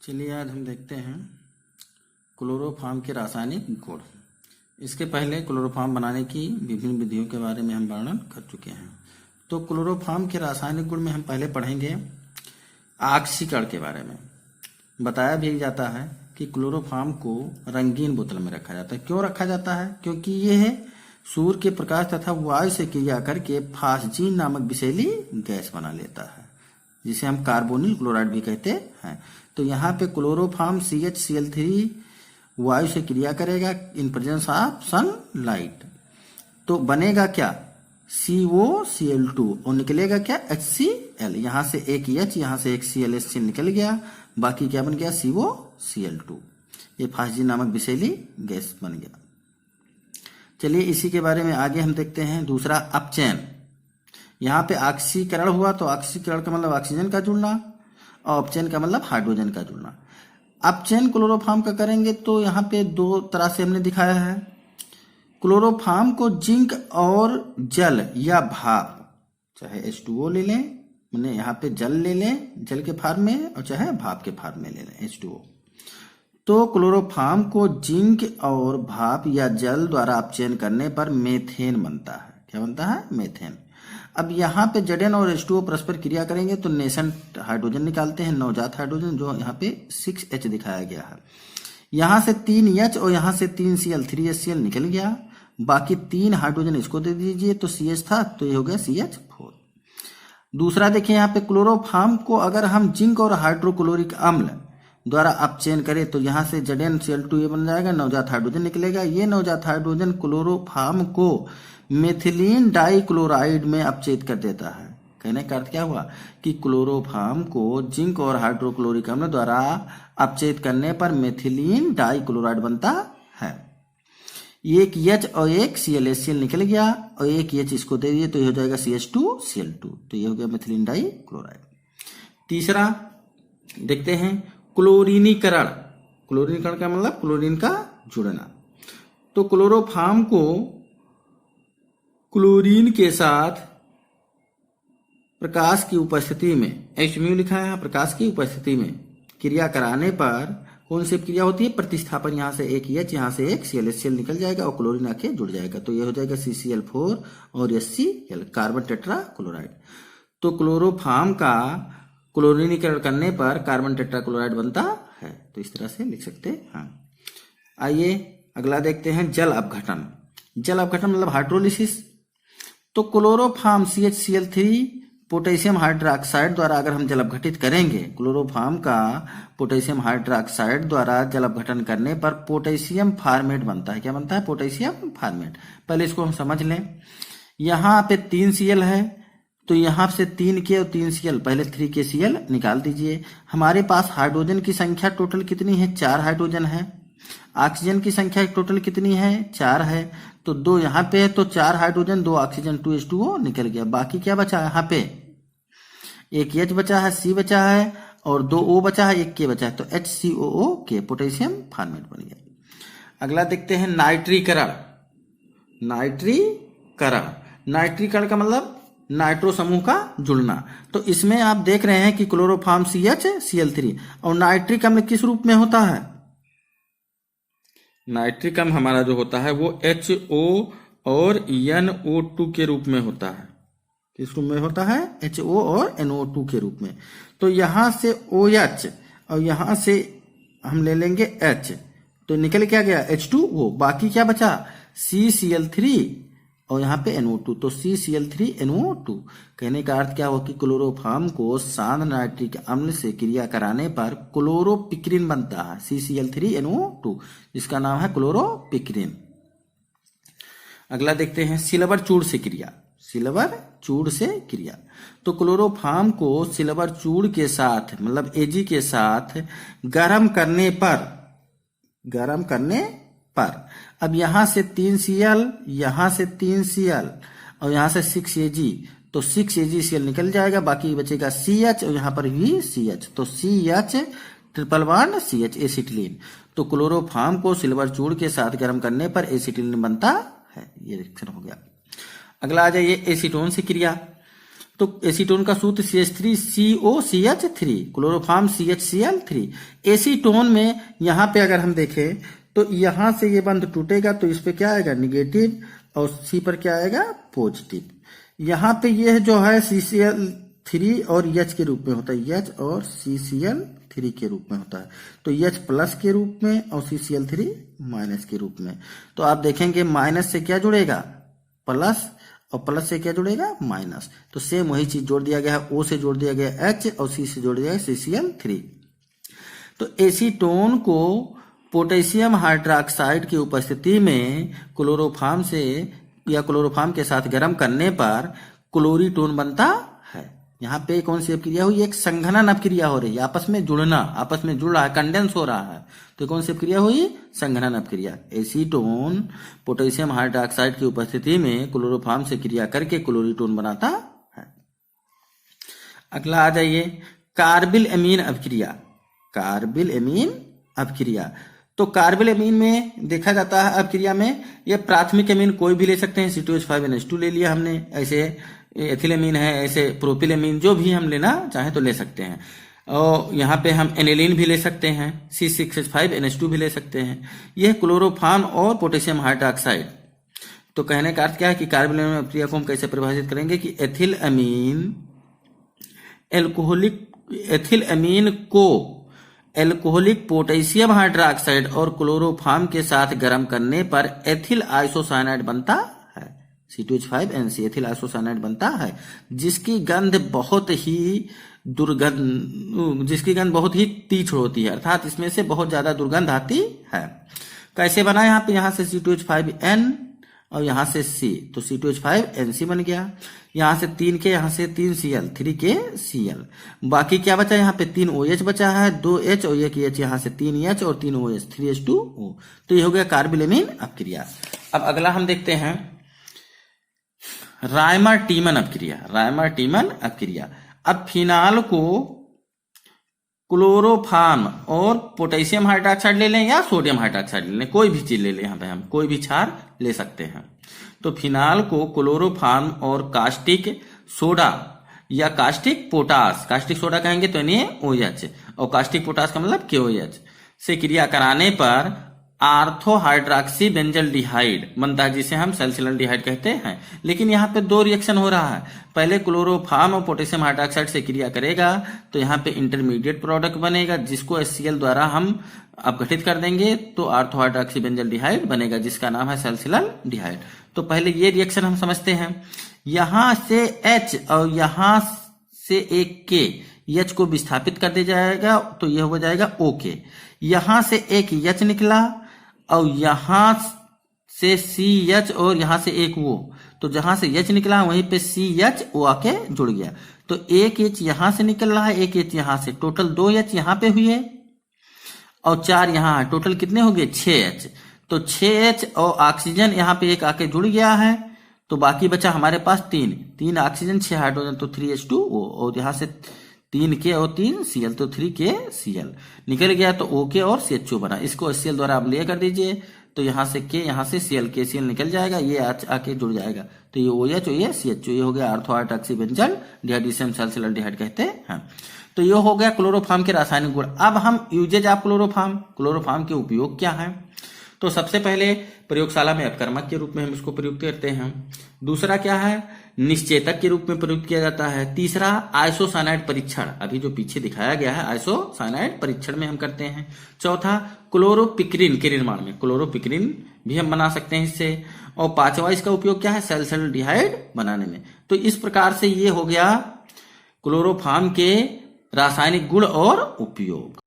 चलिए आज हम देखते हैं क्लोरोफॉर्म के रासायनिक गुण। इसके पहले क्लोरोफॉर्म बनाने की विभिन्न विधियों के बारे में हम वर्णन कर चुके हैं। तो क्लोरोफॉर्म के रासायनिक गुण में हम पहले पढ़ेंगे ऑक्सीकरण के बारे में। बताया भी जाता है कि क्लोरोफॉर्म को रंगीन बोतल में रखा जाता है। क्यों रखा जाता है? क्योंकि यह सूर्य के प्रकाश तथा वायु से क्रिया करके फास्जीन नामक विषैली गैस बना लेता है, जिसे हम कार्बोनिल क्लोराइड भी कहते हैं। तो यहाँ पे क्लोरोफॉर्म CHCl3 वायु से क्रिया करेगा इन प्रेजेंस ऑफ सनलाइट। तो बनेगा क्या? COCl2 और निकलेगा क्या? HCl। यहाँ से एक H, यहाँ से एक Cl निकल गया, बाकी क्या बन गया? COCl2। ये फास्जीन नामक विषैली गैस बन गया। चलिए इसी के बारे में आगे हम देखते हैं। दूसरा अपचयन। यहाँ पे ऑक्सीकरण हुआ तो ऑक्सीकरण का मतलब ऑक्सीजन का जुड़ना और अपचयन का मतलब हाइड्रोजन का जुड़ना। अपचयन क्लोरोफॉर्म का करेंगे तो यहाँ पे दो तरह से हमने दिखाया है। क्लोरोफॉर्म को जिंक और जल या भाप, चाहे H2O ले लें, मैंने यहाँ पे जल ले लें जल के फॉर्म में, और चाहे भाप के फॉर्म में ले लें H2O। तो क्लोरोफॉर्म को जिंक और भाप या जल द्वारा अपचयन करने पर मेथेन बनता है। क्या बनता है? मेथेन। अब यहाँ पे Zn और H2O परस्पर क्रिया करेंगे तो नेसेंट हाइड्रोजन निकालते हैं, नवजात हाइड्रोजन, जो यहाँ पे 6H दिखाया गया है। यहाँ से 3H और यहाँ से 3Cl 3HCl निकल गया, बाकी 3 हाइड्रोजन इसको दे दीजिए तो CH था, तो ये हो गया CH4। दूसरा देखिए यहाँ पे क्लोरोफॉर्म को अगर हम जिंक और हाइड्रोक्लोरिक अम्ल द्वारा अपचयन करें तो यहाँ से ZnCl2 ये बन जाएगा, नवजात हाइड्रोजन निकलेगा। ये नवजात हाइड्रोजन क्लोरोफॉर्म को मेथिलीन डाइक्लोराइड में अपचयित कर देता है। कहने का अर्थ क्या हुआ कि क्लोरोफॉर्म को जिंक और हाइड्रोक्लोरिक अम्ल द्वारा अपचयित करने पर मेथिलीन डाइक्लोराइड बनता है। एक H और एक ClHCl निकल गया और एक H इसको दे दिए तो ये हो जाएगा CH2Cl2, तो ये हो गया मेथिलीन डाइक्लोराइड। तीसरा देखते हैं क्लोरीनीकरण। क्लोरीनीकरण का मतलब क्लोरीन का जुड़ना। तो क्लोरोफॉर्म को क्लोरीन के साथ प्रकाश की उपस्थिति में, H लिखा है, प्रकाश की उपस्थिति में क्रिया कराने पर कौन सी क्रिया होती है? प्रतिस्थापन। यहाँ से एक H, यहाँ से एक ClHCl निकल जाएगा और क्लोरीन आके जुड़ जाएगा, तो ये हो जाएगा CCl4 और HCl, कार्बन टेट्रा क्लोराइड। तो क्लोरोफॉर्म का क्लोरीनीकरण करने पर कार्बन टेट्रा क्लोराइड बनता है। तो इस तरह से लिख सकते हैं। आइए अगला देखते हैं जल अपघटन। जल अपघटन मतलब हाइड्रोलिसिस। तो क्लोरोफॉर्म CHCl3 पोटेशियम हाइड्रोक्साइड द्वारा अगर हम जल अपघटित करेंगे, क्लोरोफॉर्म का पोटेशियम हाइड्रोक्साइड द्वारा जल अपघटन करने पर पोटेशियम फार्मेट बनता है। क्या बनता है? Potassium format. पहले इसको हम समझ लें। यहाँ पे 3Cl है तो यहाँ से 3K और 3Cl, पहले 3KCl निकाल दीजिए। हमारे पास हाइड्रोजन की संख्या टोटल कितनी है? 4 हाइड्रोजन है। ऑक्सीजन की संख्या टोटल कितनी है? 4 है। तो 2 यहाँ पे है तो 4 हाइड्रोजन 2 ऑक्सीजन 2H2O निकल गया। बाकी क्या बचा? यहाँ पे एक H बचा है, C बचा है और 2 O बचा है, एक K बचा है, तो HCOOK पोटेशियम फार्मेट बन गया। अगला देखते हैं नाइट्रीकरण। नाइट्रीकरण, नाइट्रीकरण का मतलब नाइट्रो समूह का जुड़ना। तो इसमें आप देख रहे हैं कि क्लोरोफॉर्म CHCl3 और नाइट्रिक अम्ल किस रूप में होता है? नाइट्रिक अम्ल हमारा जो होता है वो HO और NO2 के रूप में होता है। किस रूप में होता है? HO और NO2 के रूप में। तो यहां से OH और यहां से हम ले लेंगे H, तो निकल क्या गया? H2O। बाकी क्या बचा? CCl3 और यहाँ पे NO2, तो CCl3NO2। कहने का अर्थ क्या हो कि क्लोरोफॉर्म को सांद्र नाइट्रिक अम्ल से क्रिया कराने पर क्लोरोपिक्रिन बनता है, CCl3NO2, जिसका नाम है क्लोरोपिक्रिन। अगला देखते हैं सिल्वर चूड़ से क्रिया। सिल्वर चूड़ से क्रिया। तो क्लोरोफॉर्म को सिल्वर चूड़ के साथ मतलब Ag के साथ गर्म करने पर अब यहाँ से 3Cl, यहाँ से 3Cl और यहाँ से 6Ag, तो 6AgCl निकल जाएगा, बाकी बचेगा CH और यहाँ पर भी CH, तो CH triple bond CH acetylene. तो क्लोरोफॉर्म को सिल्वर चूड़ के साथ गर्म करने पर एसिटिलीन बनता है। ये रिएक्शन हो गया। अगला आ जाइए एसीटोन से क्रिया। तो एसीटोन का सूत्र CH3COCH3, क्लोरोफॉर्म CHCl3। एसीटोन में यहां पे अगर हम देखें तो यहां से ये बंध टूटेगा तो इस पे क्या आएगा, निगेटिव, और सी पर क्या आएगा, पॉजिटिव। यहां पे ये जो है CCl3 और H के रूप में होता है, H और CCl3 के रूप में होता है। तो H प्लस के रूप में और CCl3 माइनस के रूप में। तो आप देखेंगे माइनस से क्या जुड़ेगा, प्लस, और प्लस से क्या जुड़ेगा, माइनस। तो सेम वही चीज जोड़ दिया गया है, O से जोड़ दिया गया H और C से जोड़ दिया गया CCl3। तो एसीटोन को पोटेशियम हाइड्रोक्साइड की उपस्थिति में क्लोरोफॉर्म से या क्लोरोफॉर्म के साथ गर्म करने पर क्लोरीटोन बनता है। यहाँ पे कौन सी अपक्रिया हुई, एक संघनन अपक्रिया हो रही है, आपस में जुड़ना, आपस में जुड़ रहा है, कंडेंस हो रहा है। तो कौन सी अपक्रिया हुई, संघनन अपक्रिया। एसीटोन पोटेशियम हाइड्रोक्साइड की उपस्थिति में क्लोरोफॉर्म से क्रिया करके क्लोरीटोन बनाता है। अगला आ जाइए, कार्बिल एमीन अपक्रिया। कार्बिल एमीन अपक्रिया, तो कार्बिल एमीन में देखा जाता है अपक्रिया में, ये प्राथमिक एमीन कोई भी ले सकते हैं, C2H5NH2 ले लिया हमने, ऐसे एथिलेमीन है, ऐसे प्रोपिलेमीन, जो भी हम लेना चाहें तो ले सकते हैं। और यहाँ पे हम एनिलीन भी ले सकते हैं, C6H5NH2 भी ले सकते हैं। यह क्लोरोफॉर्म और पोटेशियम हाइड्रोक्साइड। तो कहने का अर्थ क्या है कि कार्बिल एमीन अपक्रिया को हम कैसे परिभाषित करेंगे कि एथिल अमीन को एल्कोहलिक पोटेशियम हाइड्रोक्साइड और क्लोरोफॉर्म के साथ गर्म करने पर एथिल आइसोसाइनाइड बनता है, C2H5NC एथिल आइसोसाइनाइड बनता है, जिसकी गंध बहुत ही बहुत ही तीव्र होती है, अर्थात इसमें से बहुत ज्यादा दुर्गंध आती है। कैसे बना, यहाँ पे यहाँ से C2H5N और यहाँ से C, तो C2H5NC बन गया। यहाँ से 3 के, यहाँ से 3 Cl, 3 के Cl। बाकी क्या बचा, यहाँ पे 3 OH बचा है, 2 H और 1 H, यहाँ से 3 H और 3 OH, 3H2O। तो ये हो गया कार्बिल एमीन अपक्रिया। अब अगला हम देखते हैं रायमर-टीमन अपक्रिया। रायमर-टीमन अपक्रिया, अब फिनाल को क्लोरोफॉर्म और पोटेशियम हाइड्रोक्साइड ले लें या सोडियम हाइड्रोक्साइड ले लें, कोई भी चीज ले लें, यहाँ पे हम कोई भी क्षार ले सकते हैं। तो फिनाल को क्लोरोफॉर्म और कास्टिक सोडा या कास्टिक पोटास, कास्टिक सोडा कहेंगे तो NaOH, और कास्टिक पोटास का मतलब KOH से क्रिया कराने पर आर्थो हाइड्रोक्सी बेंजल्डिहाइड बनता है, जिसे हम सैलिसिलडिहाइड कहते हैं। लेकिन यहाँ पे 2 रिएक्शन हो रहा है, पहले क्लोरोफॉर्म और पोटेशियम हाइड्रोक्साइड से क्रिया करेगा तो यहाँ पे इंटरमीडिएट प्रोडक्ट बनेगा, जिसको HCl द्वारा हम अपघटित कर देंगे तो आर्थो हाइड्रोक्सी बेंजल्डिहाइड बनेगा, जिसका नाम है सैलिसिलडिहाइड। तो पहले ये रिएक्शन हम समझते हैं। यहां से H और यहां से एक K, H को विस्थापित कर दिया जाएगा तो यह हो जाएगा OK। यहां से एक H निकला और यहां से CH और यहां से एक O, तो जहां से H निकला वहीं पे CHO आके जुड़ गया। तो एक H यहां से निकल रहा है, एक H यहां से, टोटल 2 H यहां पे हुई है और 4 यहां, टोटल कितने हो गए, 6H। तो 6H और ऑक्सीजन यहाँ पे एक आके जुड़ गया है, तो बाकी बचा हमारे पास 3 ऑक्सीजन, 6 हाइड्रोजन, तो 3H2O, और यहाँ से 3 K और 3 Cl, तो 3 K Cl निकल गया, तो OK और CHO बना। इसको HCl द्वारा आप ले कर दीजिए, तो यहाँ से K, यहाँ से Cl, KCl निकल जाएगा, ये आके जुड़ जाएगा, तो ये OH और ये CHO, ये हो गया आर्थो हाइड्रोक्सी बेंजल्डिहाइड, जिसे हम सैलिसिलडिहाइड कहते हैं। तो ये हो गया क्लोरोफॉर्म के रासायनिक गुण। अब हम यूजेज ऑफ क्लोरोफॉर्म के उपयोग क्या है। तो सबसे पहले प्रयोगशाला में अपकर्मक के रूप में हम इसको प्रयुक्त करते हैं। दूसरा क्या है, निश्चेतक के रूप में प्रयुक्त किया जाता है। तीसरा आइसोसाइनाइड परीक्षण, अभी जो पीछे दिखाया गया है आइसोसाइनाइड परीक्षण में हम करते हैं। चौथा क्लोरोपिक्रिन के निर्माण में, क्लोरोपिक्रिन भी हम बना सकते हैं इससे। और पांचवा इसका उपयोग क्या है, सैलिसिलडिहाइड बनाने में। तो इस प्रकार से ये हो गया क्लोरोफॉर्म के रासायनिक गुण और उपयोग।